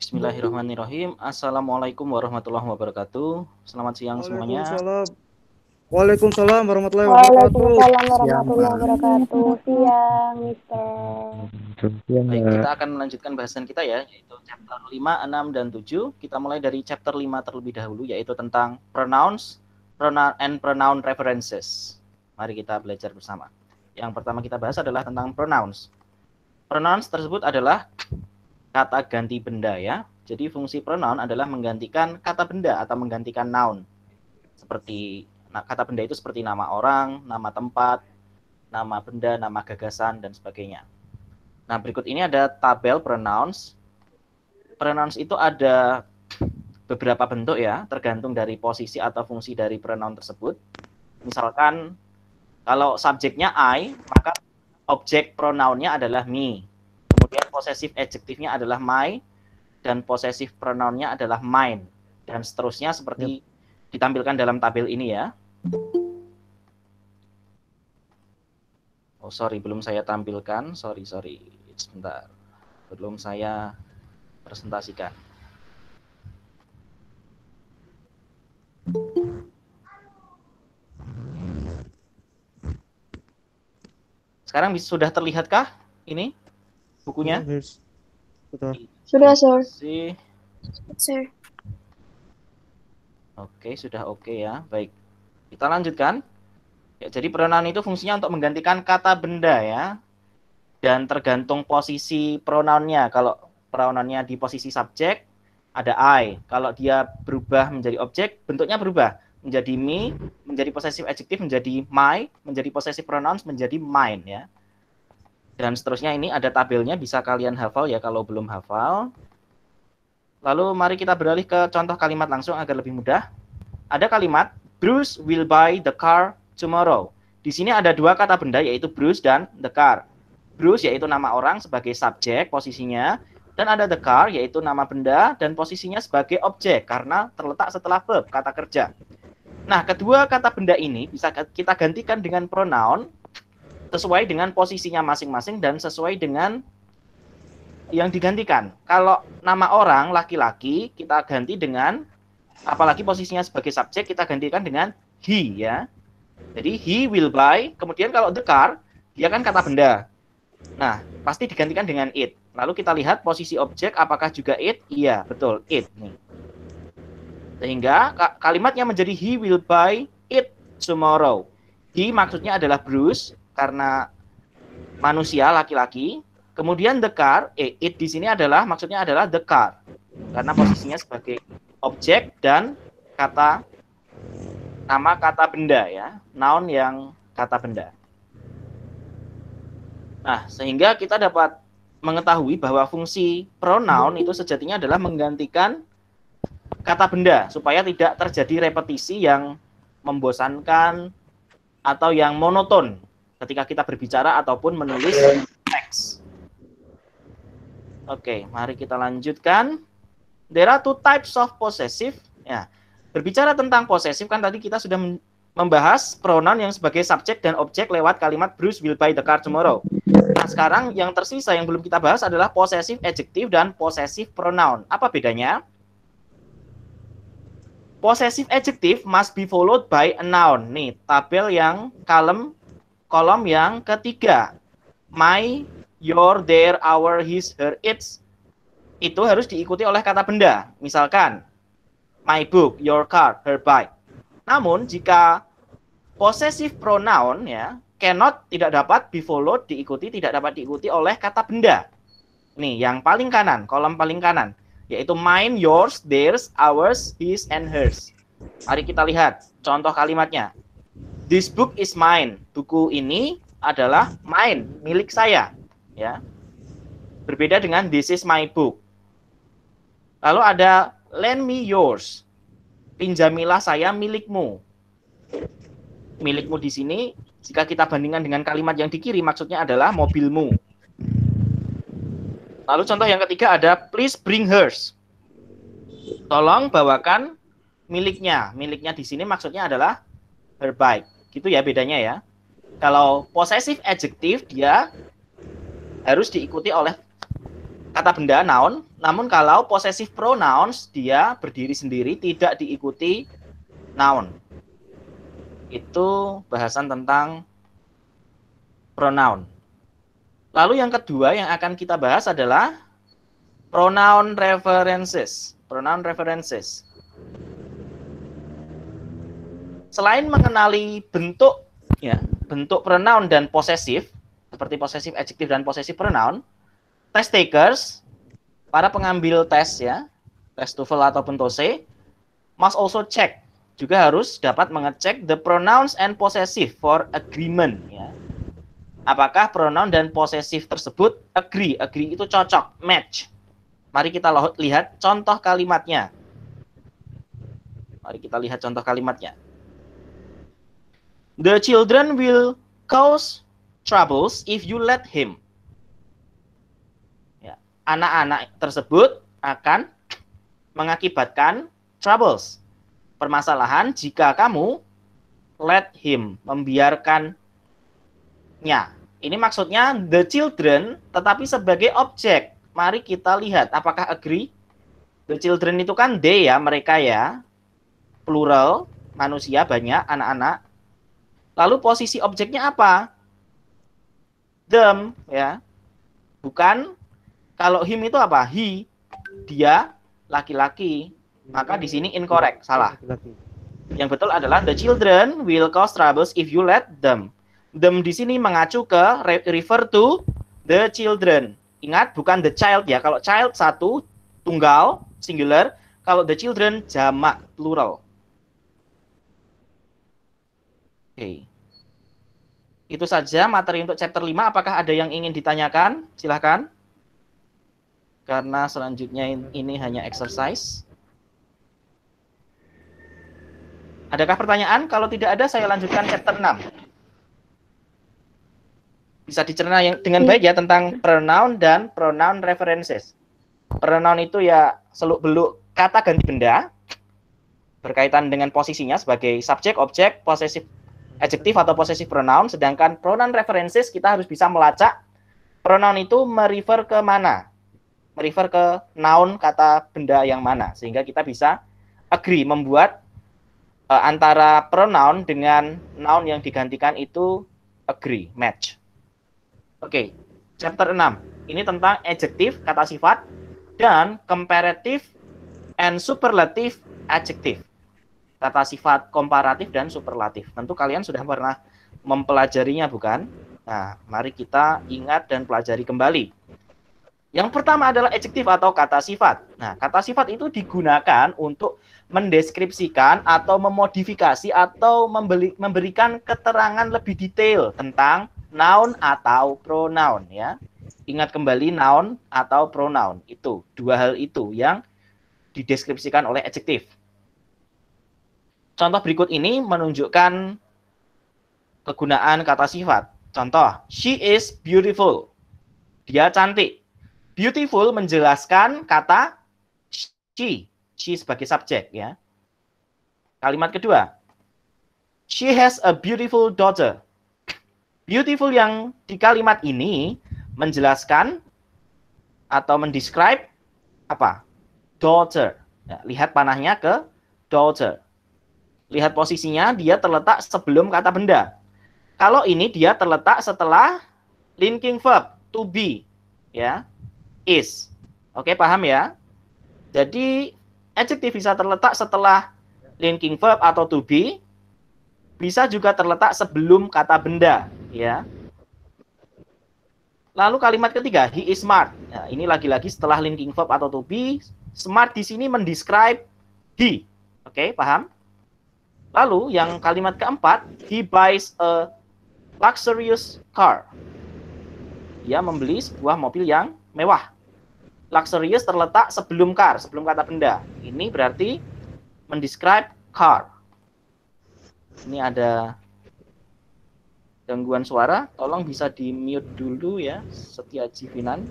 Bismillahirrahmanirrahim. Assalamualaikum warahmatullahi wabarakatuh. Selamat siang semuanya. Waalaikumsalam. Waalaikumsalam warahmatullahi wabarakatuh. Waalaikumsalam warahmatullahi wabarakatuh. Siang, Mister. Baik, kita akan melanjutkan bahasan kita ya, yaitu chapter 5, 6, dan 7. Kita mulai dari chapter 5 terlebih dahulu, yaitu tentang pronouns, pronoun, and pronoun references. Mari kita belajar bersama. Yang pertama kita bahas adalah tentang pronouns. Pronouns tersebut adalah kata ganti benda ya. Jadi fungsi pronoun adalah menggantikan kata benda atau menggantikan noun. Seperti kata benda itu seperti nama orang, nama tempat, nama benda, nama gagasan, dan sebagainya. Nah, berikut ini ada tabel pronouns. Pronouns itu ada beberapa bentuk ya, tergantung dari posisi atau fungsi dari pronoun tersebut. Misalkan kalau subjeknya I, maka objek pronounnya adalah me. Kemudian possessive adjektifnya adalah my, dan possessive pronounnya adalah mine, dan seterusnya seperti ditampilkan dalam tabel ini ya. Oh sorry, belum saya tampilkan, sorry, sebentar, belum saya presentasikan. Sekarang sudah terlihatkah ini bukunya? Sudah, Sir. Sir. Oke, sudah oke ya. Baik. Kita lanjutkan. Ya, jadi pronoun itu fungsinya untuk menggantikan kata benda ya. Dan tergantung posisi pronounnya. Kalau pronounnya di posisi subjek, ada I. Kalau dia berubah menjadi objek, bentuknya berubah. Menjadi me, menjadi possessive adjective, menjadi my, menjadi possessive pronouns, menjadi mine ya. Dan seterusnya ini ada tabelnya, bisa kalian hafal ya kalau belum hafal. Lalu mari kita beralih ke contoh kalimat langsung agar lebih mudah. Ada kalimat, Bruce will buy the car tomorrow. Di sini ada dua kata benda yaitu Bruce dan the car. Bruce yaitu nama orang sebagai subjek posisinya. Dan ada the car yaitu nama benda dan posisinya sebagai objek karena terletak setelah verb, kata kerja. Nah, kedua kata benda ini bisa kita gantikan dengan pronoun sesuai dengan posisinya masing-masing dan sesuai dengan yang digantikan. Kalau nama orang laki-laki kita ganti dengan, apalagi posisinya sebagai subjek, kita gantikan dengan he ya. Jadi he will buy. Kemudian kalau the car, dia kan kata benda. Nah, pasti digantikan dengan it. Lalu kita lihat posisi objek apakah juga it? Iya, betul, it nih. Sehingga kalimatnya menjadi he will buy it tomorrow. He maksudnya adalah Bruce karena manusia laki-laki. Kemudian the car, it di sini adalah maksudnya adalah the car karena posisinya sebagai objek dan nama kata benda ya, noun yang kata benda. Nah, sehingga kita dapat mengetahui bahwa fungsi pronoun itu sejatinya adalah menggantikan kata benda supaya tidak terjadi repetisi yang membosankan atau yang monoton ketika kita berbicara ataupun menulis teks. Oke, mari kita lanjutkan. There are two types of possessive. Ya, berbicara tentang possessive kan tadi kita sudah membahas pronoun yang sebagai subjek dan objek lewat kalimat Bruce will buy the car tomorrow. Nah, sekarang yang tersisa yang belum kita bahas adalah possessive adjective dan possessive pronoun. Apa bedanya? Possessive adjective must be followed by a noun. Nih, tabel yang column kolom yang ketiga. My, your, their, our, his, her, its. Itu harus diikuti oleh kata benda. Misalkan, my book, your car, her bike. Namun, jika possessive pronoun ya, cannot, tidak dapat, be followed, diikuti, tidak dapat diikuti oleh kata benda. Nih, yang paling kanan, kolom paling kanan. Yaitu mine, yours, theirs, ours, his, and hers. Mari kita lihat contoh kalimatnya. This book is mine. Buku ini adalah mine, milik saya. Ya. Berbeda dengan this is my book. Lalu ada lend me yours. Pinjamilah saya milikmu. Milikmu di sini, jika kita bandingkan dengan kalimat yang di kiri, maksudnya adalah mobilmu. Lalu contoh yang ketiga ada please bring hers. Tolong bawakan miliknya. Miliknya di sini maksudnya adalah her bike. Gitu ya bedanya ya. Kalau possessive adjective dia harus diikuti oleh kata benda noun, namun kalau possessive pronouns dia berdiri sendiri, tidak diikuti noun. Itu bahasan tentang pronoun. Lalu yang kedua yang akan kita bahas adalah pronoun references. Pronoun references. Selain mengenali bentuk ya, bentuk pronoun dan possessive, seperti possessive adjective dan possessive pronoun, test takers, para pengambil tes ya, tes TOEFL ataupun TOSE, must also check, juga harus dapat mengecek the pronouns and possessive for agreement ya. Apakah pronoun dan possessive tersebut agree? Agree itu cocok, match. Mari kita lihat contoh kalimatnya. Mari kita lihat contoh kalimatnya. The children will cause troubles if you let him. Ya, anak-anak tersebut akan mengakibatkan troubles, permasalahan jika kamu let him, membiarkannya. Ini maksudnya the children, tetapi sebagai objek. Mari kita lihat apakah agree. The children itu kan they ya, mereka ya, plural, manusia banyak, anak-anak. Lalu posisi objeknya apa? Them ya. Bukan, kalau him itu apa? He, dia, laki-laki. Maka di sini incorrect, salah. Yang betul adalah the children will cause troubles if you let them. Them di sini mengacu ke refer to the children. Ingat, bukan the child ya. Kalau child satu, tunggal, singular. Kalau the children jamak, plural. Oke. Itu saja materi untuk chapter 5. Apakah ada yang ingin ditanyakan? Silahkan. Karena selanjutnya ini hanya exercise. Adakah pertanyaan? Kalau tidak ada, saya lanjutkan chapter 6. Bisa dicerna dengan baik ya tentang pronoun dan pronoun references. Pronoun itu ya seluk-beluk kata ganti benda berkaitan dengan posisinya sebagai subjek, objek, possessive adjective atau possessive pronoun, sedangkan pronoun references kita harus bisa melacak pronoun itu merefer ke mana, merefer ke noun kata benda yang mana, sehingga kita bisa agree, membuat antara pronoun dengan noun yang digantikan itu agree, match. Oke, chapter 6 ini tentang adjective, kata sifat, dan comparative and superlative adjective, kata sifat komparatif dan superlatif. Tentu kalian sudah pernah mempelajarinya, bukan? Nah, mari kita ingat dan pelajari kembali. Yang pertama adalah adjektif atau kata sifat. Nah, kata sifat itu digunakan untuk mendeskripsikan atau memodifikasi atau memberikan keterangan lebih detail tentang noun atau pronoun ya. Ingat kembali, noun atau pronoun itu dua hal itu yang dideskripsikan oleh adjektif. Contoh berikut ini menunjukkan kegunaan kata sifat. Contoh, she is beautiful. Dia cantik. Beautiful menjelaskan kata she. She sebagai subjek ya. Kalimat kedua, she has a beautiful daughter. Beautiful yang di kalimat ini menjelaskan atau mendescribe apa? Daughter. Ya, lihat panahnya ke daughter. Lihat posisinya, dia terletak sebelum kata benda. Kalau ini dia terletak setelah linking verb to be, ya, is. Oke, paham ya? Jadi adjektif bisa terletak setelah linking verb atau to be, bisa juga terletak sebelum kata benda, ya. Lalu kalimat ketiga, he is smart. Nah, ini lagi-lagi setelah linking verb atau to be, smart di sini mendescribe he. Oke, paham? Lalu yang kalimat keempat, he buys a luxurious car. Dia membeli sebuah mobil yang mewah. Luxurious terletak sebelum car, sebelum kata benda. Ini berarti mendescribe car. Ini ada gangguan suara, tolong bisa di mute dulu ya, Setia Jivinan.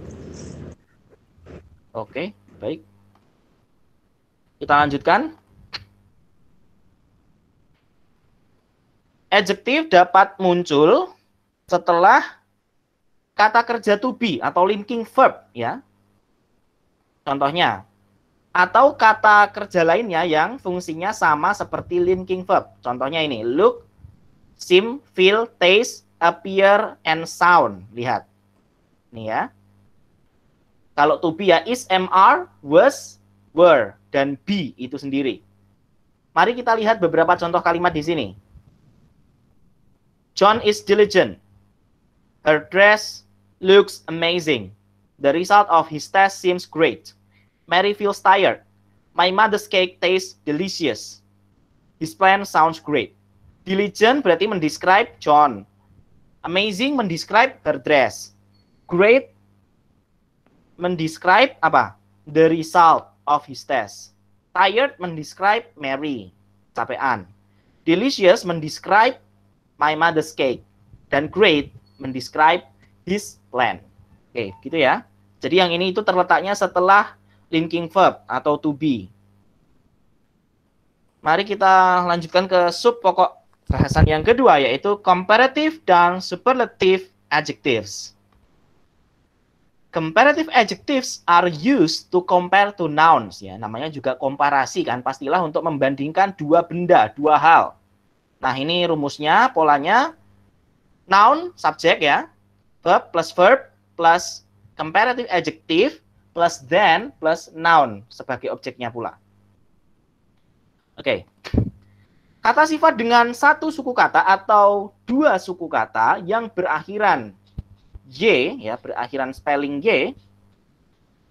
Oke, baik. Kita lanjutkan. Adjektif dapat muncul setelah kata kerja to be atau linking verb, ya. Contohnya, atau kata kerja lainnya yang fungsinya sama seperti linking verb. Contohnya ini, look, seem, feel, taste, appear, and sound. Lihat. Nih ya. Kalau to be ya is, am, was, were, dan be itu sendiri. Mari kita lihat beberapa contoh kalimat di sini. John is diligent. Her dress looks amazing. The result of his test seems great. Mary feels tired. My mother's cake tastes delicious. His plan sounds great. Diligent berarti mendescribe John. Amazing mendescribe her dress. Great mendescribe apa? The result of his test. Tired mendescribe Mary, capean. Delicious mendescribe my mother's cake. Dan great mendescribe his plan. Oke, gitu ya. Jadi yang ini itu terletaknya setelah linking verb atau to be. Mari kita lanjutkan ke sub pokok bahasan yang kedua, yaitu comparative dan superlative adjectives. Comparative adjectives are used to compare to nouns. Ya, namanya juga komparasi kan, pastilah untuk membandingkan dua benda, dua hal. Nah, ini rumusnya, polanya, noun, subjek ya, verb plus comparative adjective plus then plus noun sebagai objeknya pula. Oke. Kata sifat dengan satu suku kata atau dua suku kata yang berakhiran y, ya, berakhiran spelling y,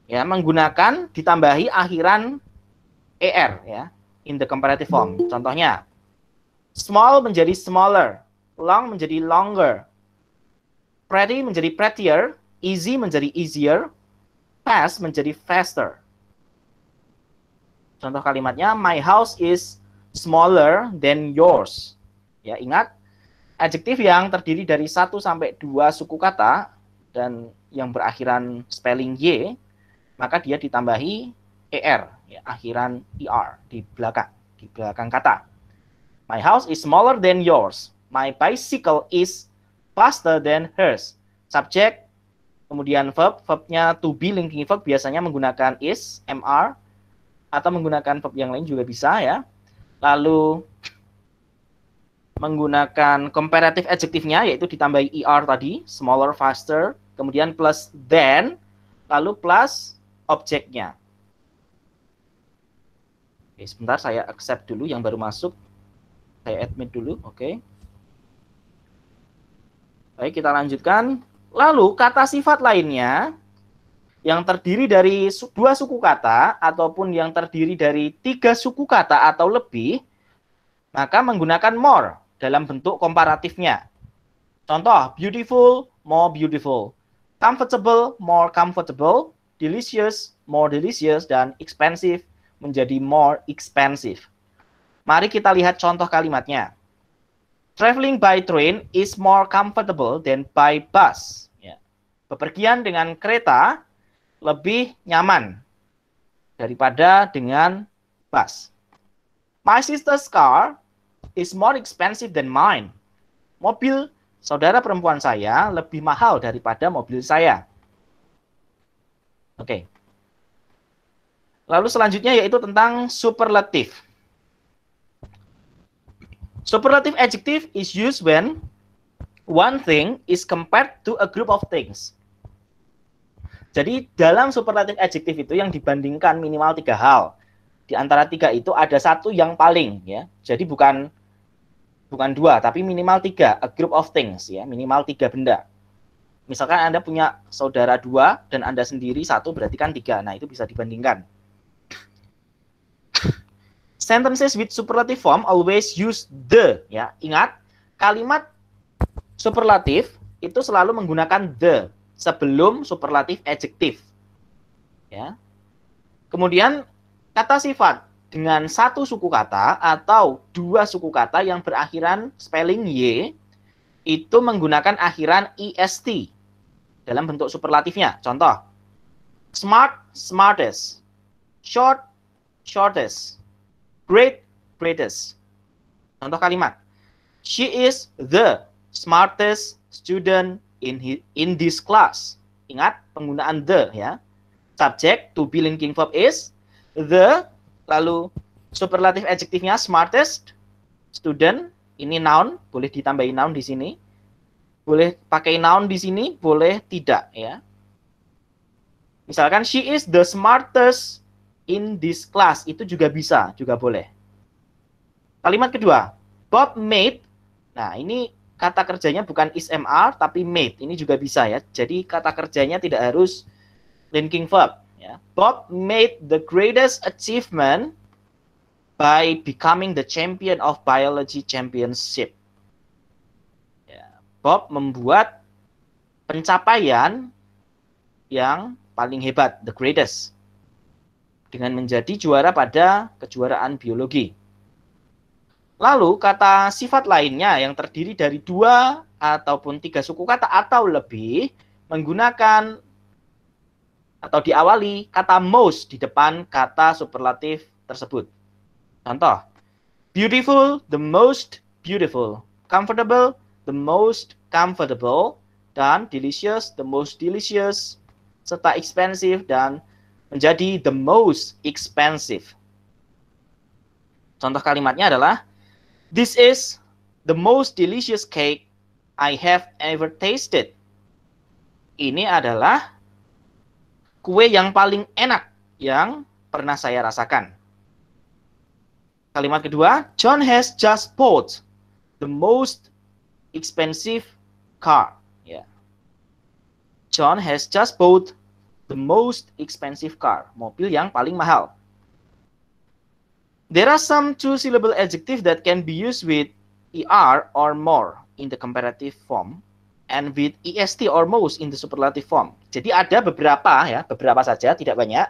ya, menggunakan ditambahi akhiran er, ya, in the comparative form. Contohnya, small menjadi smaller, long menjadi longer, pretty menjadi prettier, easy menjadi easier, fast menjadi faster. Contoh kalimatnya, my house is smaller than yours. Ya, ingat, adjektif yang terdiri dari 1 sampai 2 suku kata dan yang berakhiran spelling y, maka dia ditambahi er, ya, akhiran er di belakang kata. My house is smaller than yours. My bicycle is faster than hers. Subjek, kemudian verbnya to be linking verb biasanya menggunakan is, mr, atau menggunakan verb yang lain juga bisa ya. Lalu menggunakan comparative adjektifnya, yaitu ditambahi er tadi, smaller, faster, kemudian plus than, lalu plus objeknya. Oke, sebentar saya accept dulu yang baru masuk. Saya admit dulu, oke. Baik, kita lanjutkan. Lalu kata sifat lainnya yang terdiri dari 2 suku kata ataupun yang terdiri dari 3 suku kata atau lebih, maka menggunakan more dalam bentuk komparatifnya. Contoh, beautiful, more beautiful, comfortable, more comfortable, delicious, more delicious, dan expensive menjadi more expensive. Mari kita lihat contoh kalimatnya. Traveling by train is more comfortable than by bus. Ya. Bepergian dengan kereta lebih nyaman daripada dengan bus. My sister's car is more expensive than mine. Mobil saudara perempuan saya lebih mahal daripada mobil saya. Oke. Lalu selanjutnya yaitu tentang superlative. Superlative adjective is used when one thing is compared to a group of things. Jadi dalam superlatif adjektif itu yang dibandingkan minimal 3 hal. Di antara 3 itu ada satu yang paling, ya. Jadi bukan 2, tapi minimal 3, a group of things, ya, minimal 3 benda. Misalkan Anda punya saudara 2 dan Anda sendiri 1, berarti kan 3. Nah, itu bisa dibandingkan. Sentences with superlative form always use the, ya. Ingat, kalimat superlatif itu selalu menggunakan the sebelum superlatif adjektif. Ya. Kemudian kata sifat dengan satu suku kata atau 2 suku kata yang berakhiran spelling y itu menggunakan akhiran est dalam bentuk superlatifnya. Contoh, smart, smartest, short, shortest, great, greatest. Contoh kalimat, she is the smartest student in this class. Ingat penggunaan the, ya. Subject to be linking verb is the, lalu superlatif adjektifnya smartest student, ini noun, boleh ditambahin noun di sini. Boleh pakai noun di sini, boleh tidak, ya. Misalkan she is the smartest in this class, itu juga bisa, juga boleh. Kalimat kedua, Bob made. Nah, ini kata kerjanya bukan is-mr, tapi made. Ini juga bisa, ya. Jadi kata kerjanya tidak harus linking verb. Ya. Bob made the greatest achievement by becoming the champion of biology championship. Ya. Bob membuat pencapaian yang paling hebat, the greatest, dengan menjadi juara pada kejuaraan biologi. Lalu kata sifat lainnya yang terdiri dari 2 ataupun 3 suku kata atau lebih menggunakan atau diawali kata most di depan kata superlatif tersebut. Contoh, beautiful, the most beautiful, comfortable, the most comfortable, dan delicious, the most delicious, serta expensive dan menjadi the most expensive. Contoh kalimatnya adalah, this is the most delicious cake I have ever tasted. Ini adalah kue yang paling enak yang pernah saya rasakan. Kalimat kedua, John has just bought the most expensive car. Ya. John has just bought the most expensive car. Mobil yang paling mahal. There are some 2-syllable adjectives that can be used with er or more in the comparative form and with est or most in the superlative form. Jadi ada beberapa, ya, beberapa saja, tidak banyak.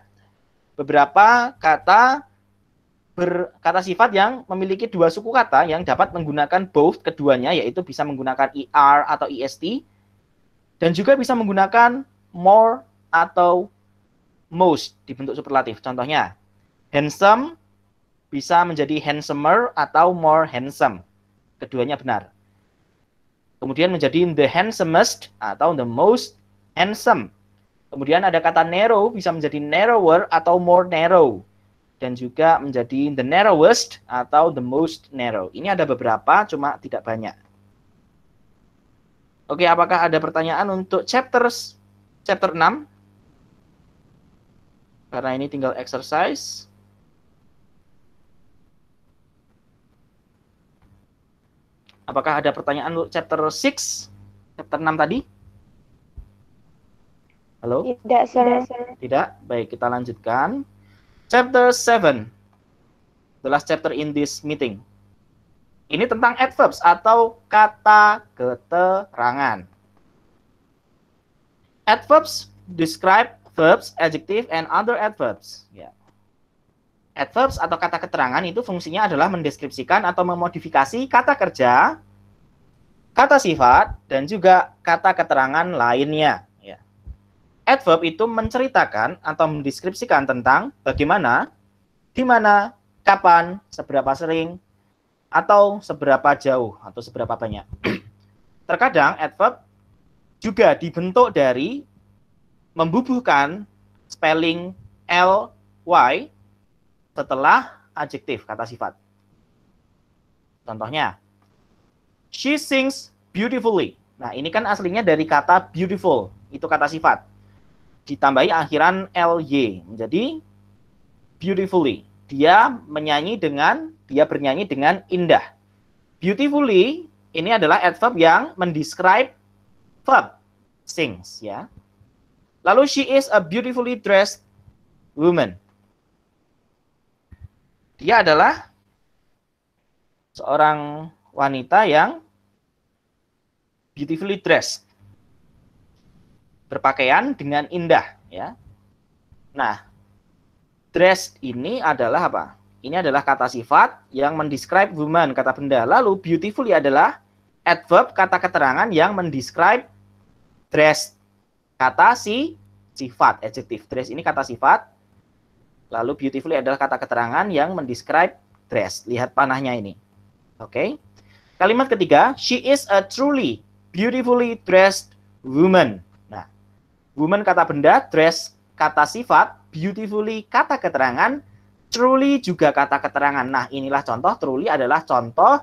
Beberapa kata sifat yang memiliki 2 suku kata yang dapat menggunakan both keduanya, yaitu bisa menggunakan er atau est dan juga bisa menggunakan more atau most di bentuk superlatif. Contohnya, handsome bisa menjadi handsomer atau more handsome. Keduanya benar. Kemudian menjadi the handsomest atau the most handsome. Kemudian ada kata narrow bisa menjadi narrower atau more narrow. Dan juga menjadi the narrowest atau the most narrow. Ini ada beberapa, cuma tidak banyak. Oke, apakah ada pertanyaan untuk chapter 6? Karena ini tinggal exercise. Apakah ada pertanyaan untuk chapter 6? Chapter 6 tadi? Halo? Tidak, sir. Tidak? Baik, kita lanjutkan. Chapter 7. The last chapter in this meeting. Ini tentang adverbs atau kata keterangan. Adverbs describe verbs, adjective, and other adverbs. Ya. Adverbs atau kata keterangan itu fungsinya adalah mendeskripsikan atau memodifikasi kata kerja, kata sifat, dan juga kata keterangan lainnya. Ya. Adverb itu menceritakan atau mendeskripsikan tentang bagaimana, di mana, kapan, seberapa sering, atau seberapa jauh, atau seberapa banyak. Terkadang adverb juga dibentuk dari membubuhkan spelling ly setelah adjektif, kata sifat. Contohnya, she sings beautifully. Nah, ini kan aslinya dari kata beautiful, itu kata sifat. Ditambahi akhiran ly, menjadi beautifully. Dia bernyanyi dengan indah. Beautifully ini adalah adverb yang mendescribe verb sings, ya. Lalu she is a beautifully dressed woman. Dia adalah seorang wanita yang beautifully dressed, berpakaian dengan indah, ya. Nah, dressed ini adalah apa? Ini adalah kata sifat yang mendescribe woman, kata benda. Lalu beautifully adalah adverb, kata keterangan yang mendescribe dressed, kata sifat, adjective. Dress ini kata sifat. Lalu beautifully adalah kata keterangan yang mendescribe dress. Lihat panahnya ini. Oke. Kalimat ketiga, she is a truly beautifully dressed woman. Nah, woman kata benda, dress kata sifat, beautifully kata keterangan, truly juga kata keterangan. Nah, inilah contoh. Truly adalah contoh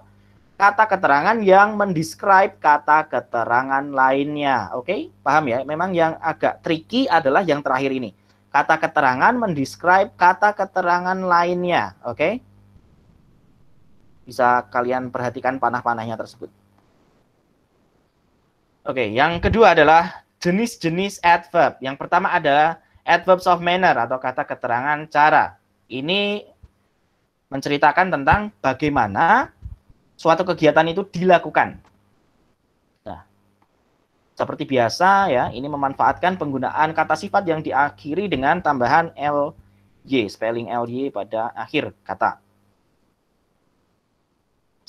kata keterangan yang mendescribe kata keterangan lainnya. Oke, paham ya? Memang yang agak tricky adalah yang terakhir ini. Kata keterangan mendescribe kata keterangan lainnya. Oke? Bisa kalian perhatikan panah-panahnya tersebut. Oke, yang kedua adalah jenis-jenis adverb. Yang pertama adalah adverbs of manner atau kata keterangan cara. Ini menceritakan tentang bagaimana suatu kegiatan itu dilakukan. Nah, seperti biasa ya, ini memanfaatkan penggunaan kata sifat yang diakhiri dengan tambahan ly, spelling ly pada akhir kata.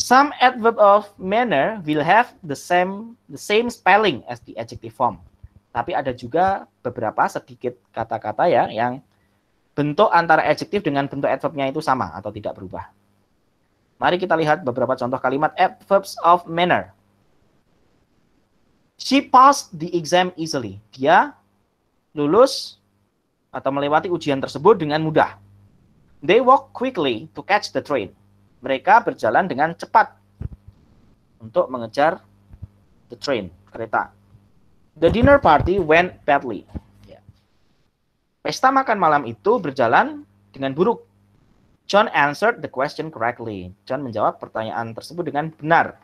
Some adverb of manner will have the same spelling as the adjective form. Tapi ada juga beberapa sedikit kata-kata ya yang bentuk antara adjektif dengan bentuk adverbnya itu sama atau tidak berubah. Mari kita lihat beberapa contoh kalimat adverbs of manner. She passed the exam easily. Dia lulus atau melewati ujian tersebut dengan mudah. They walk quickly to catch the train. Mereka berjalan dengan cepat untuk mengejar the train, kereta. The dinner party went badly. Pesta makan malam itu berjalan dengan buruk. John answered the question correctly. John menjawab pertanyaan tersebut dengan benar.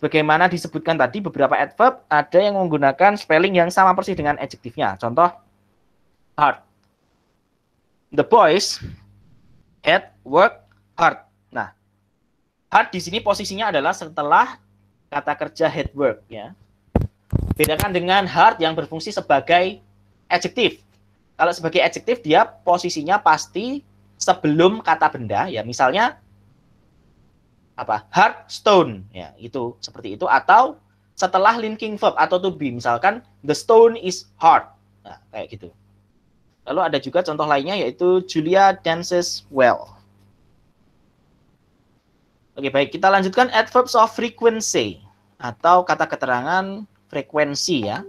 Bagaimana disebutkan tadi, beberapa adverb ada yang menggunakan spelling yang sama persis dengan adjektifnya. Contoh, hard. The boys had worked hard. Nah, hard di sini posisinya adalah setelah kata kerja had work, ya. Bedakan dengan hard yang berfungsi sebagai adjektif. Kalau sebagai adjektif dia posisinya pasti sebelum kata benda, ya. Misalnya apa? Hard stone, ya, itu seperti itu, atau setelah linking verb atau to be, misalkan the stone is hard. Nah, kayak gitu. Lalu ada juga contoh lainnya yaitu Julia dances well. Oke, baik, kita lanjutkan adverbs of frequency atau kata keterangan frekuensi, ya.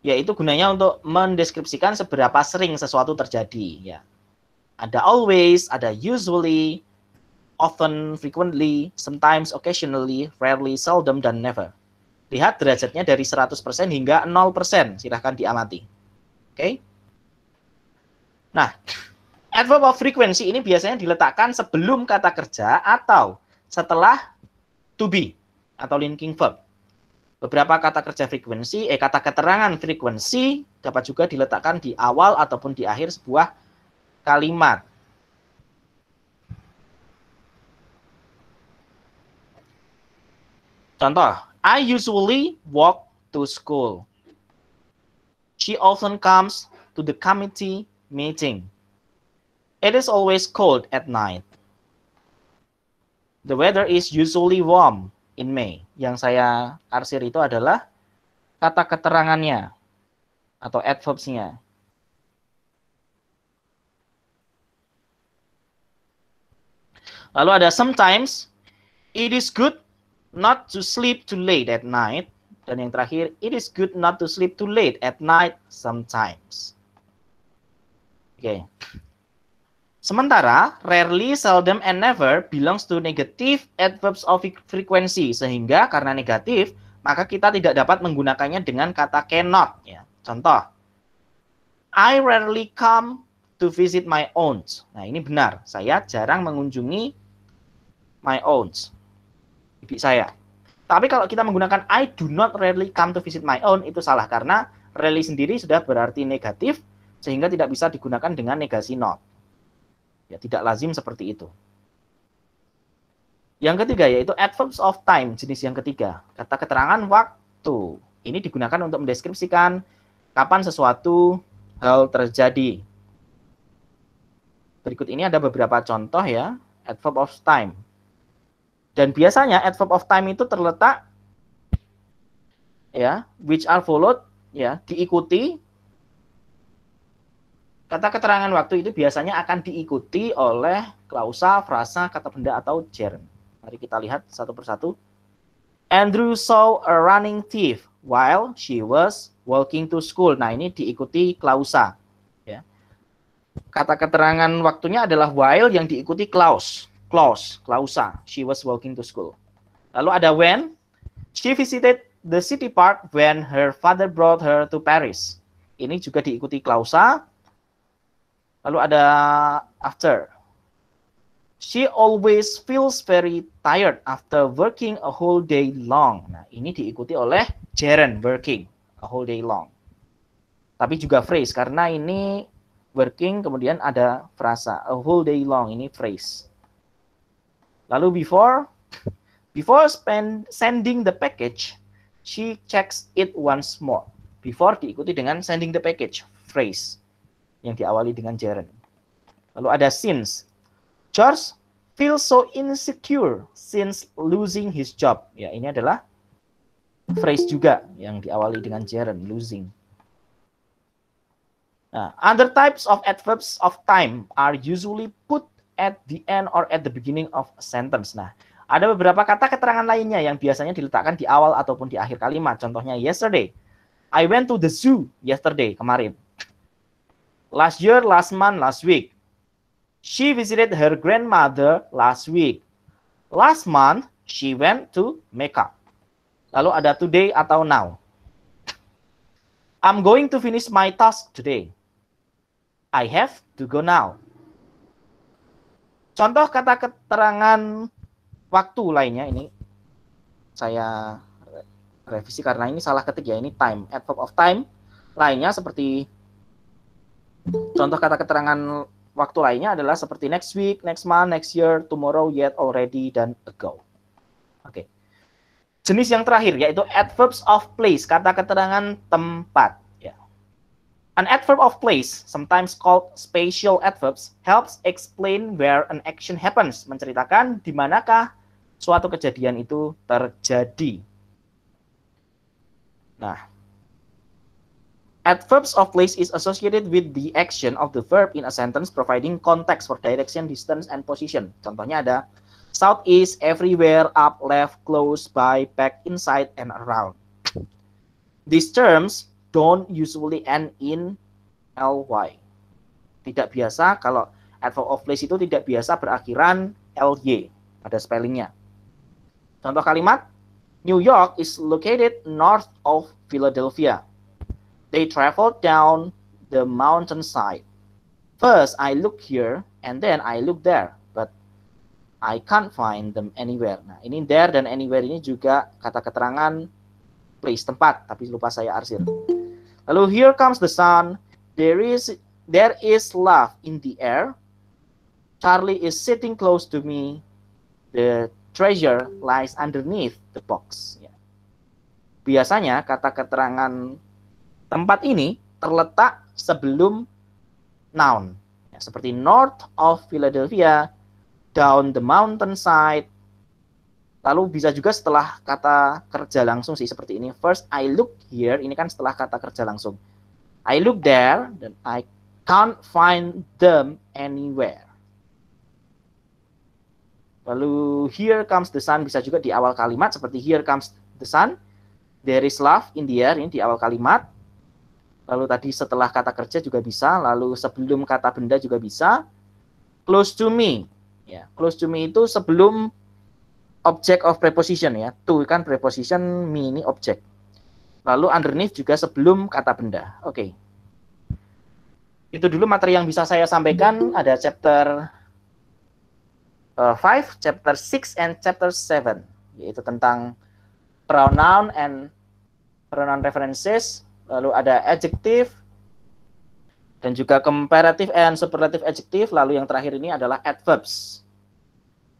Yaitu gunanya untuk mendeskripsikan seberapa sering sesuatu terjadi, ya. Ada always, ada usually, often, frequently, sometimes, occasionally, rarely, seldom, dan never. Lihat derajatnya dari 100% hingga 0%. Silahkan diamati. Oke. Nah, adverb of frequency ini biasanya diletakkan sebelum kata kerja atau setelah to be atau linking verb. Beberapa kata kerja frekuensi, kata keterangan frekuensi dapat juga diletakkan di awal ataupun di akhir sebuah kalimat. Contoh, I usually walk to school. She often comes to the committee meeting. It is always cold at night. The weather is usually warm in May. Yang saya arsir itu adalah kata keterangannya atau adverbs-nya. Lalu ada sometimes, it is good not to sleep too late at night. Dan yang terakhir, it is good not to sleep too late at night sometimes. Oke. Sementara rarely, seldom, and never belongs to negative adverbs of frequency. Sehingga karena negatif, maka kita tidak dapat menggunakannya dengan kata cannot. Ya. Contoh, I rarely come to visit my aunts. Nah, ini benar. Saya jarang mengunjungi my aunts, ibu saya. Tapi kalau kita menggunakan I do not rarely come to visit my aunt, itu salah. Karena rarely sendiri sudah berarti negatif, sehingga tidak bisa digunakan dengan negasi not. Ya, tidak lazim seperti itu. Yang ketiga yaitu adverbs of time, jenis yang ketiga. Kata keterangan waktu. Ini digunakan untuk mendeskripsikan kapan sesuatu hal terjadi. Berikut ini ada beberapa contoh ya, adverb of time. Dan biasanya adverb of time itu terletak ya, which are followed ya, diikuti. Kata keterangan waktu itu biasanya akan diikuti oleh klausa, frasa, kata benda atau gerund. Mari kita lihat satu persatu. Andrew saw a running thief while she was walking to school. Nah, ini diikuti klausa ya. Kata keterangan waktunya adalah while yang diikuti clause, klausa. She was walking to school. Lalu ada when. She visited the city park when her father brought her to Paris. Ini juga diikuti klausa. Lalu ada after. She always feels very tired after working a whole day long. Nah, ini diikuti oleh gerund, working a whole day long. Tapi juga phrase, karena ini working kemudian ada frasa, a whole day long, ini phrase. Lalu before sending the package, she checks it once more. Before diikuti dengan sending the package, phrase yang diawali dengan gerund. Lalu ada since. George feels so insecure since losing his job. Ya, ini adalah phrase juga yang diawali dengan gerund, losing. Nah, other types of adverbs of time are usually put at the end or at the beginning of a sentence. Nah, ada beberapa kata keterangan lainnya yang biasanya diletakkan di awal ataupun di akhir kalimat. Contohnya yesterday. I went to the zoo yesterday, kemarin. Last year, last month, last week. She visited her grandmother last week. Last month, she went to Mecca. Lalu ada today atau now. I'm going to finish my task today. I have to go now. Contoh kata keterangan waktu lainnya ini saya revisi karena ini salah ketik ya, ini time, adverb of time. Lainnya seperti contoh kata keterangan waktu lainnya adalah seperti next week, next month, next year, tomorrow, yet, already, dan ago. Oke. Jenis yang terakhir yaitu adverbs of place, kata keterangan tempat. An adverb of place, sometimes called spatial adverbs, helps explain where an action happens, menceritakan di manakah suatu kejadian itu terjadi. Nah, adverbs of place is associated with the action of the verb in a sentence, providing context for direction, distance, and position. Contohnya ada south, east, everywhere, up, left, close, by, back, inside, and around. These terms don't usually end in ly. Tidak biasa kalau adverb of place itu tidak biasa berakhiran ly pada spellingnya. Contoh kalimat, New York is located north of Philadelphia. They traveled down the mountainside. First, I look here and then I look there, but I can't find them anywhere. Nah, ini there dan anywhere ini juga kata keterangan place, tempat, tapi lupa saya arsir. Lalu here comes the sun, there is love in the air, Charlie is sitting close to me, the treasure lies underneath the box. Ya. Biasanya kata keterangan tempat ini terletak sebelum noun. Ya, seperti north of Philadelphia, down the mountainside. Lalu bisa juga setelah kata kerja langsung sih, seperti ini. First, I look here. Ini kan setelah kata kerja langsung. I look there, dan I can't find them anywhere. Lalu, here comes the sun. Bisa juga di awal kalimat, seperti here comes the sun. There is love in the air. Ini di awal kalimat. Lalu tadi setelah kata kerja juga bisa. Lalu sebelum kata benda juga bisa. close to me. Ya, close to me itu sebelum object of preposition ya. To kan preposition, me ini object. Lalu underneath juga sebelum kata benda. Oke. Itu dulu materi yang bisa saya sampaikan. Ada chapter 5, chapter 6, and chapter 7. Yaitu tentang pronoun and pronoun references. Lalu ada adjective. Dan juga comparative and superlative adjective. Lalu yang terakhir ini adalah adverbs.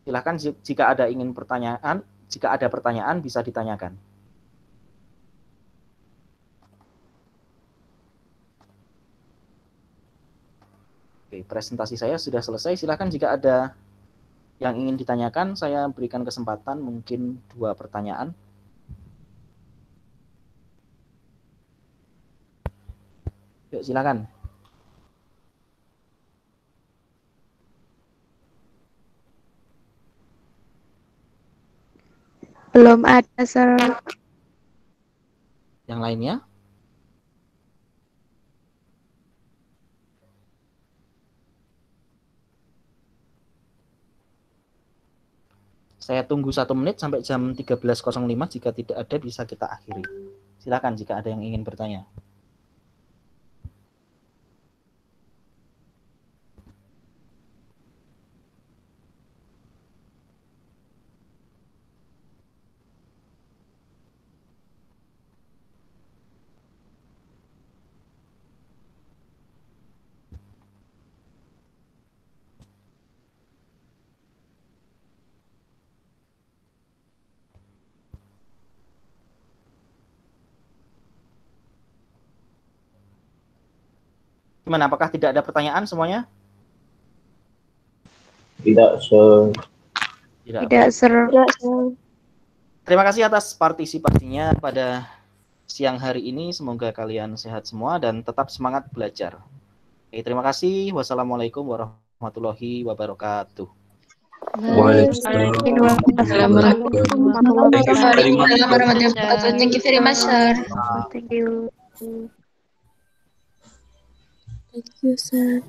Silahkan jika ada pertanyaan bisa ditanyakan. Oke, presentasi saya sudah selesai. Silahkan jika ada yang ingin ditanyakan, saya berikan kesempatan mungkin 2 pertanyaan. Yuk, silakan. Belum ada, Sir. Yang lainnya? Saya tunggu 1 menit sampai jam 13.05. Jika tidak ada, bisa kita akhiri. Silakan jika ada yang ingin bertanya. Gimana, apakah tidak ada pertanyaan semuanya? Tidak, Sir. Tidak, Sir. Terima kasih atas partisipasinya pada siang hari ini. Semoga kalian sehat semua dan tetap semangat belajar. Oke, terima kasih. Wassalamualaikum warahmatullahi wabarakatuh. Waalaikumsalam. Thank you very much, Sir. Thank you. Thank you, sir.